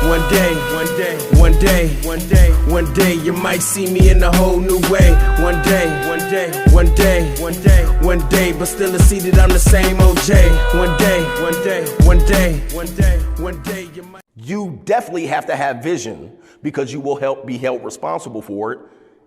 One day, you might see me in a whole new way. One day, but still see that I'm the same OJ. One day, you might. You definitely have to have vision because you will be held responsible for it.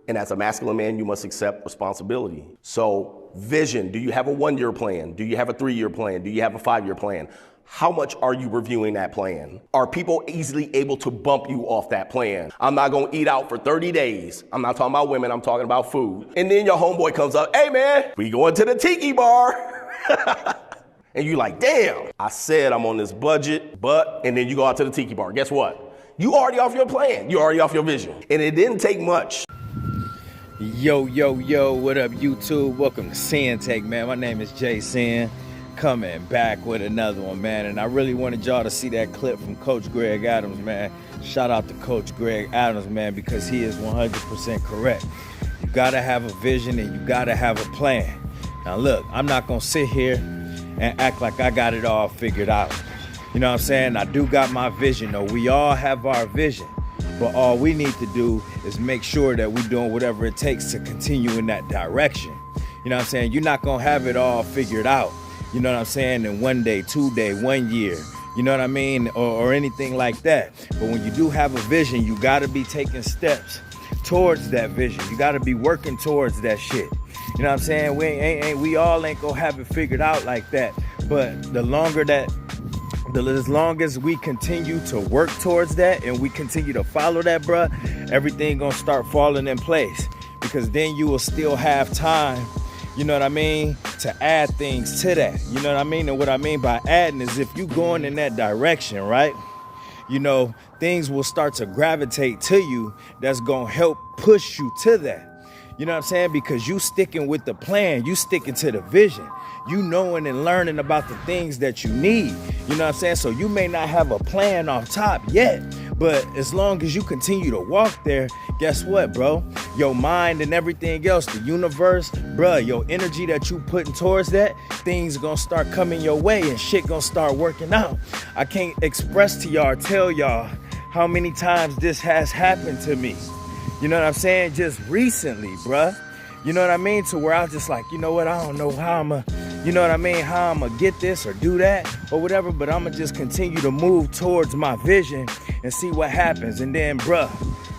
And as a masculine man, you must accept responsibility. So vision, do you have a 1-year plan? Do you have a 3-year plan? Do you have a 5-year plan? How much are you reviewing that plan? Are people easily able to bump you off that plan? I'm not gonna eat out for 30 days. I'm not talking about women, I'm talking about food. And then your homeboy comes up, hey man, we going to the tiki bar. And you like, damn, I said I'm on this budget, and then you go out to the tiki bar. Guess what? You already off your plan. You already off your vision. And it didn't take much. Yo, what up, YouTube? Welcome to Sinn-Take, man. My name is Jay Sin, coming back with another one, man. And I really wanted y'all to see that clip from Coach Greg Adams, man. Shout out to Coach Greg Adams, man, because he is 100% correct. You gotta have a vision and you gotta have a plan. Now look, I'm not gonna sit here and act like I got it all figured out. You know what I'm saying? I do got my vision, though. We all have our vision. But all we need to do is make sure that we're doing whatever it takes to continue in that direction. You know what I'm saying? You're not gonna have it all figured out. You know what I'm saying? In 1 day, 2 day, 1 year. You know what I mean? Or anything like that. But when you do have a vision, you gotta be taking steps towards that vision. You gotta be working towards that shit. You know what I'm saying? We all ain't gonna have it figured out like that. But as long as we continue to work towards that and we continue to follow that, bruh, everything gonna start falling in place. Because then you will still have time, you know what I mean, to add things to that. You know what I mean? And what I mean by adding is if you going in that direction, right? You know, things will start to gravitate to you that's gonna help push you to that. You know what I'm saying? Because you sticking with the plan, you sticking to the vision, you knowing and learning about the things that you need. You know what I'm saying? So you may not have a plan off top yet, but as long as you continue to walk there, guess what, bro? Your mind and everything else, the universe, bruh, your energy that you putting towards that, things gonna start coming your way and shit gonna start working out. I can't express to y'all, tell y'all how many times this has happened to me. You know what I'm saying? Just recently, bruh. You know what I mean? To where I was just like, you know what? I don't know how you know what I mean? How I'm gonna get this or do that or whatever, but I'm gonna just continue to move towards my vision and see what happens. And then, bruh,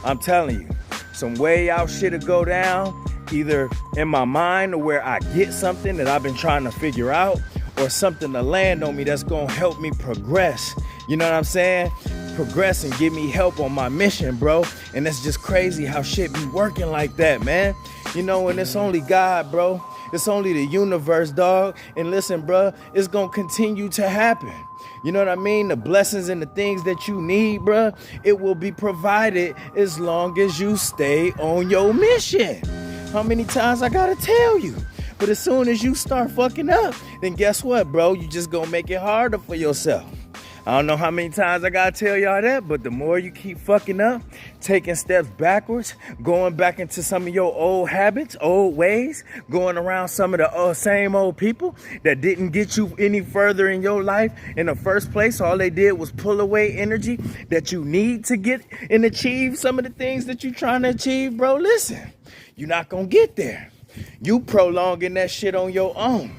I'm telling you, some way out shit'll go down, either in my mind or where I get something that I've been trying to figure out or something to land on me that's gonna help me progress. You know what I'm saying? Progress and give me help on my mission, bro. And it's just crazy how shit be working like that, man. You know, and it's only God, bro. It's only the universe, dog. And listen, bro, it's gonna continue to happen. You know what I mean? The blessings and the things that you need, bro, it will be provided as long as you stay on your mission. How many times I gotta tell you? But as soon as you start fucking up, then guess what, bro? You just gonna make it harder for yourself. I don't know how many times I gotta tell y'all that, but the more you keep fucking up, taking steps backwards, going back into some of your old habits, old ways, going around some of the same old people that didn't get you any further in your life in the first place. All they did was pull away energy that you need to get and achieve some of the things that you're trying to achieve, bro. Listen, you're not gonna get there. You prolonging that shit on your own.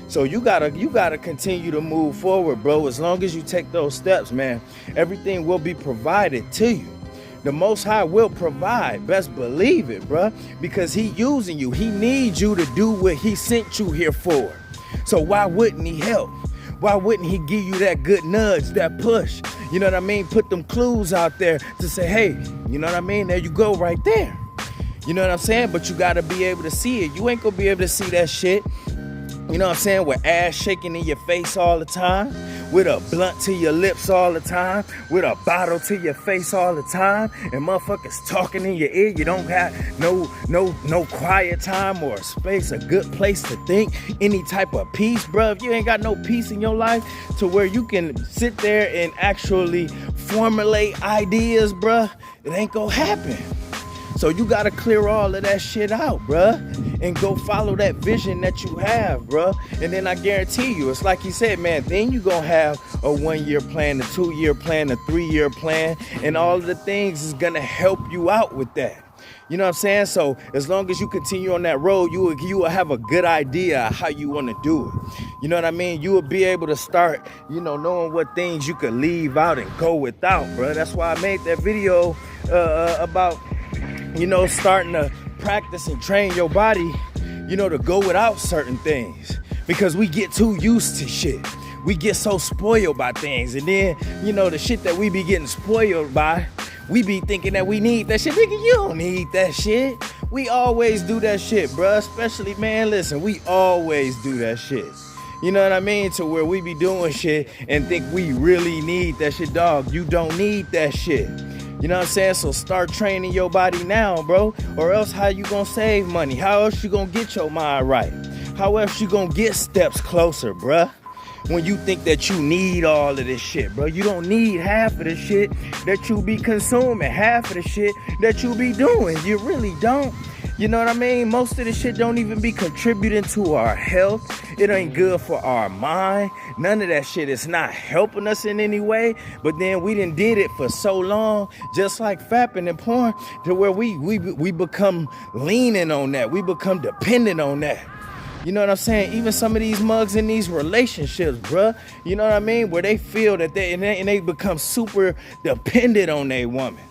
So you gotta continue to move forward, bro. As long as you take those steps, man, everything will be provided to you. The Most High will provide, best believe it, bro, because he using you. He needs you to do what he sent you here for. So why wouldn't he help? Why wouldn't he give you that good nudge, that push? You know what I mean? Put them clues out there to say, hey, you know what I mean? There you go right there. You know what I'm saying? But you gotta be able to see it. You ain't gonna be able to see that shit, you know what I'm saying, with ass shaking in your face all the time, with a blunt to your lips all the time, with a bottle to your face all the time, and motherfuckers talking in your ear. You don't have no quiet time or a space, a good place to think, any type of peace, bruh. If you ain't got no peace in your life to where you can sit there and actually formulate ideas, bruh, it ain't gonna happen. So you gotta clear all of that shit out, bruh. and go follow that vision that you have, bro. And then I guarantee you, it's like he said, man, then you gonna have a 1-year plan, a 2-year plan, a 3-year plan, and all of the things is gonna help you out with that. You know what I'm saying? So as long as you continue on that road, you will have a good idea how you want to do it. You know what I mean? You will be able to start, knowing what things you could leave out and go without, bro. That's why I made that video about, starting to practice and train your body, to go without certain things, because we get too used to shit. We get so spoiled by things, and then, the shit that we be getting spoiled by, we be thinking that we need that shit. Nigga, you don't need that shit. We always do that shit, bruh. Especially, man, listen, we always do that shit. You know what I mean? To where we be doing shit and think we really need that shit. Dog, you don't need that shit. You know what I'm saying? So start training your body now, bro. Or else how you gonna save money? How else you gonna get your mind right? How else you gonna get steps closer, bruh? When you think that you need all of this shit, bro. You don't need half of the shit that you be consuming, half of the shit that you be doing. You really don't. You know what I mean? Most of the shit don't even be contributing to our health. It ain't good for our mind. None of that shit is not helping us in any way. But then we done did it for so long, just like fapping and porn, to where we become leaning on that. We become dependent on that. You know what I'm saying? Even some of these mugs in these relationships, bruh. You know what I mean? Where they feel that they become super dependent on their woman.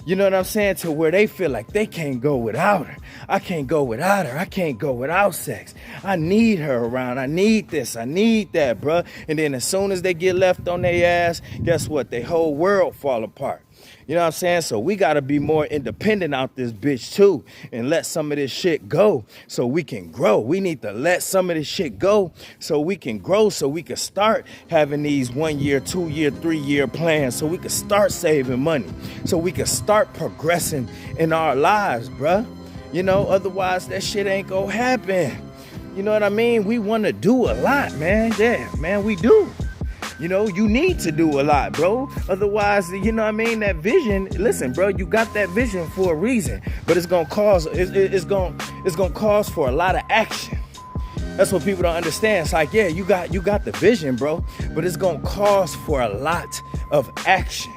You know what I'm saying? To where they feel like they can't go without her. I can't go without her. I can't go without sex. I need her around. I need this. I need that, bruh. And then as soon as they get left on their ass, guess what? Their whole world fall apart. You know what I'm saying? So we got to be more independent out this bitch too, and let some of this shit go so we can grow. We need to let some of this shit go so we can grow, so we can start having these 1-year, 2-year, 3-year plans, so we can start saving money, so we can start progressing in our lives, bruh. Otherwise that shit ain't gonna happen. You know what I mean? We want to do a lot, man. Yeah, man, we do. You need to do a lot, bro. Otherwise, that vision, listen, bro, you got that vision for a reason, but it's going to cause, it's going to cause for a lot of action. That's what people don't understand. It's like, yeah, you got the vision, bro, but it's going to cause for a lot of action.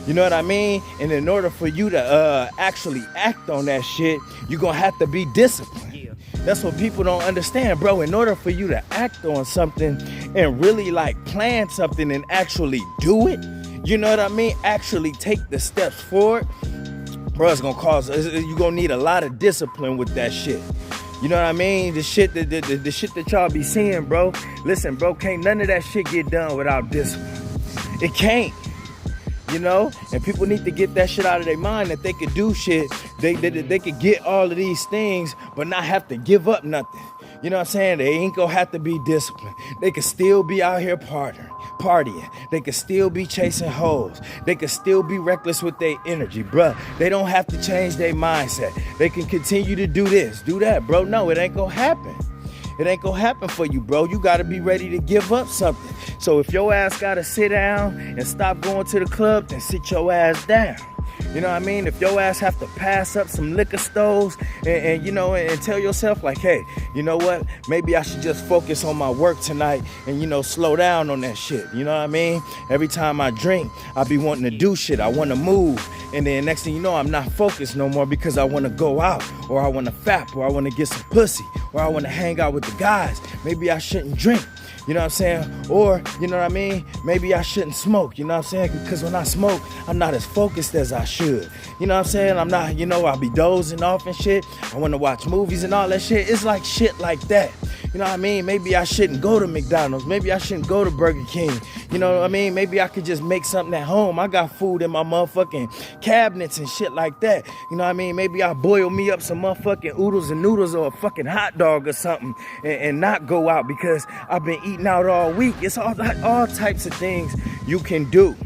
You know what I mean? And in order for you to actually act on that shit, you're going to have to be disciplined. That's what people don't understand, bro. In order for you to act on something and really plan something and actually do it, you know what I mean? Actually take the steps forward, bro, it's gonna you're gonna need a lot of discipline with that shit. You know what I mean? The shit that y'all be seeing, bro. Listen, bro, can't none of that shit get done without discipline. It can't. And people need to get that shit out of their mind that they could do shit, they could get all of these things, but not have to give up nothing. You know what I'm saying? They ain't gonna have to be disciplined. They could still be out here partying. They could still be chasing hoes. They could still be reckless with their energy, bruh. They don't have to change their mindset. They can continue to do this, do that, bro. No, it ain't gonna happen. It ain't gonna happen for you, bro. You gotta be ready to give up something. So if your ass gotta sit down and stop going to the club, then sit your ass down. You know what I mean? If your ass have to pass up some liquor stores and tell yourself like, hey, you know what? Maybe I should just focus on my work tonight and, slow down on that shit. You know what I mean? Every time I drink, I be wanting to do shit. I want to move. And then next thing you know, I'm not focused no more because I want to go out, or I want to fap, or I want to get some pussy, or I want to hang out with the guys. Maybe I shouldn't drink. You know what I'm saying? Or, you know what I mean? Maybe I shouldn't smoke, you know what I'm saying? Because when I smoke, I'm not as focused as I should. You know what I'm saying? I'm not, I'll be dozing off and shit. I want to watch movies and all that shit. It's like shit like that. You know what I mean? Maybe I shouldn't go to McDonald's. Maybe I shouldn't go to Burger King. You know what I mean? Maybe I could just make something at home. I got food in my motherfucking cabinets and shit like that. You know what I mean? Maybe I boil me up some motherfucking oodles and noodles or a fucking hot dog or something and not go out because I've been eating out all week. It's all types of things you can do.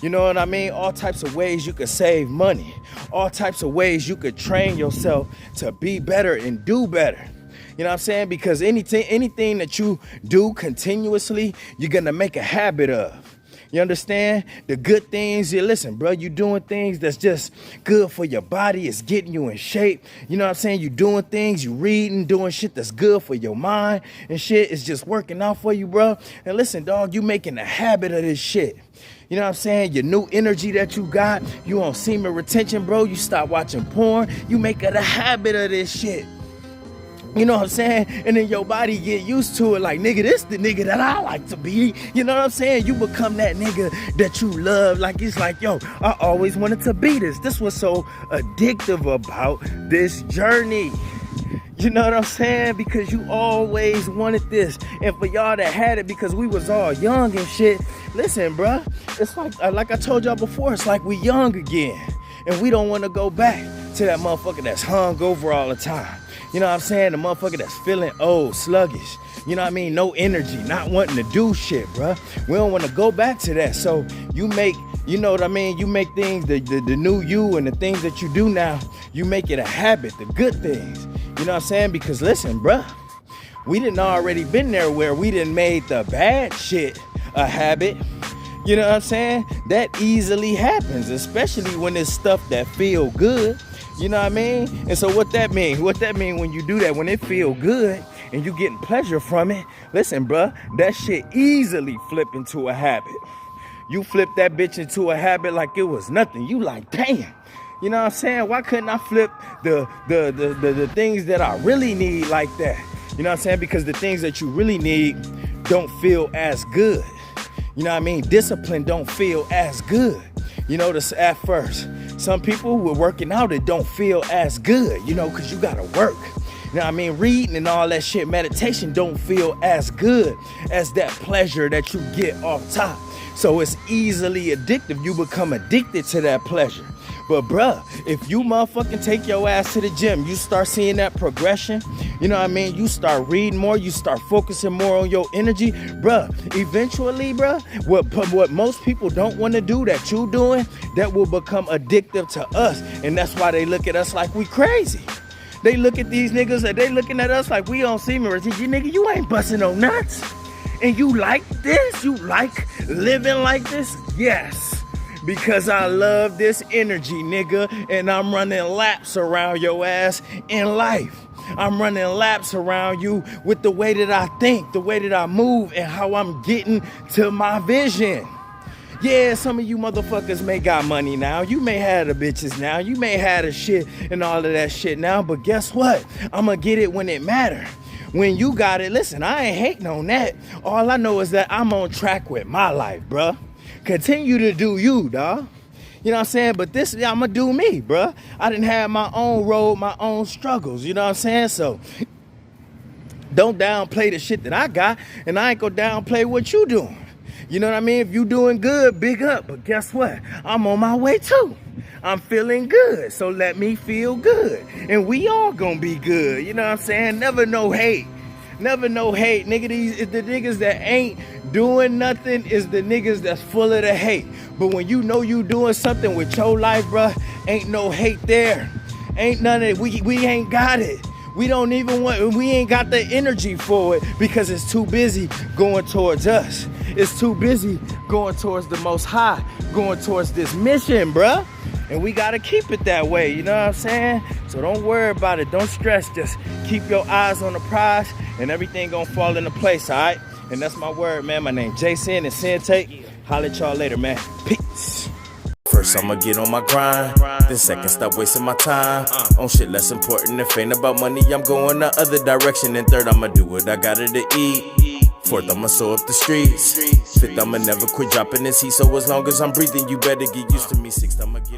You know what I mean? All types of ways you could save money. All types of ways you could train yourself to be better and do better. You know what I'm saying? Because anything that you do continuously, you're going to make a habit of. You understand? The good things, listen, bro, you doing things that's just good for your body. It's getting you in shape. You know what I'm saying? You doing things, you reading, doing shit that's good for your mind and shit. It's just working out for you, bro. And listen, dog, you making a habit of this shit. You know what I'm saying? Your new energy that you got, you on semen retention, bro. You stop watching porn. You make it a habit of this shit. You know what I'm saying? And then your body get used to it like, nigga, this the nigga that I like to be. You know what I'm saying? You become that nigga that you love. Like, it's like, yo, I always wanted to be this. This was so addictive about this journey. You know what I'm saying? Because you always wanted this. And for y'all that had it because we was all young and shit, listen, bruh, it's like I told y'all before, it's like we young again. And we don't want to go back to that motherfucker that's hungover all the time. You know what I'm saying? The motherfucker that's feeling old, sluggish. You know what I mean? No energy, not wanting to do shit, bruh. We don't want to go back to that. So you make, you know what I mean? You make things, the new you and the things that you do now, you make it a habit, the good things. You know what I'm saying? Because listen, bruh, we didn't already been there where we didn't made the bad shit a habit. You know what I'm saying? That easily happens, especially when it's stuff that feel good. You know what I mean? And so what that mean? What that mean when you do that, when it feel good and you getting pleasure from it, listen, bruh, that shit easily flip into a habit. You flip that bitch into a habit like it was nothing. You like, damn. You know what I'm saying? Why couldn't I flip the things that I really need like that? You know what I'm saying? Because the things that you really need don't feel as good. You know what I mean? Discipline don't feel as good. You know, this at first. Some people who are working out, it don't feel as good, you know, because you got to work. You know what I mean? Reading and all that shit, meditation don't feel as good as that pleasure that you get off top. So it's easily addictive. You become addicted to that pleasure. But bruh, if you motherfucking take your ass to the gym, you start seeing that progression, you know what I mean? You start reading more, you start focusing more on your energy, bruh. Eventually, bruh, what most people don't want to do that you doing, that will become addictive to us. And that's why they look at us like we crazy. They look at these niggas and they looking at us like we on semen retention. Nigga, you ain't busting no nuts. And you like this? You like living like this? Yes. Because I love this energy, nigga, and I'm running laps around your ass in life. I'm running laps around you with the way that I think, the way that I move, and how I'm getting to my vision. Yeah, some of you motherfuckers may got money now. You may have the bitches now. You may have the shit and all of that shit now. But guess what? I'm going to get it when it matter. When you got it, listen, I ain't hating on that. All I know is that I'm on track with my life, bruh. Continue to do you, dawg. You know what I'm saying? But this, I'ma do me, bruh. I didn't have my own road, my own struggles. You know what I'm saying? So don't downplay the shit that I got, and I ain't gonna downplay what you doing. You know what I mean? If you doing good, big up. But guess what? I'm on my way too. I'm feeling good, so let me feel good. And we all gonna be good. You know what I'm saying? Never no hate. Never no hate. Nigga, the niggas that ain't doing nothing is the niggas that's full of the hate. But when you know you doing something with your life, bruh, ain't no hate there. Ain't none of it. We ain't got it. We don't even want, we ain't got the energy for it because it's too busy going towards us. It's too busy going towards the Most High, going towards this mission, bruh. And we gotta keep it that way, you know what I'm saying? So don't worry about it, don't stress, just keep your eyes on the prize and everything gonna fall into place, all right? And that's my word, man. My name Jason and Sinn-Take. Holla at y'all later, man. Peace. First I'ma get on my grind, then second stop wasting my time on shit less important. If ain't about money, I'm going the other direction. And third, I'ma do what I gotta to eat. Fourth, I'ma sew up the streets. Fifth, I'ma never quit dropping this heat. So as long as I'm breathing, you better get used to me. Sixth, I'ma get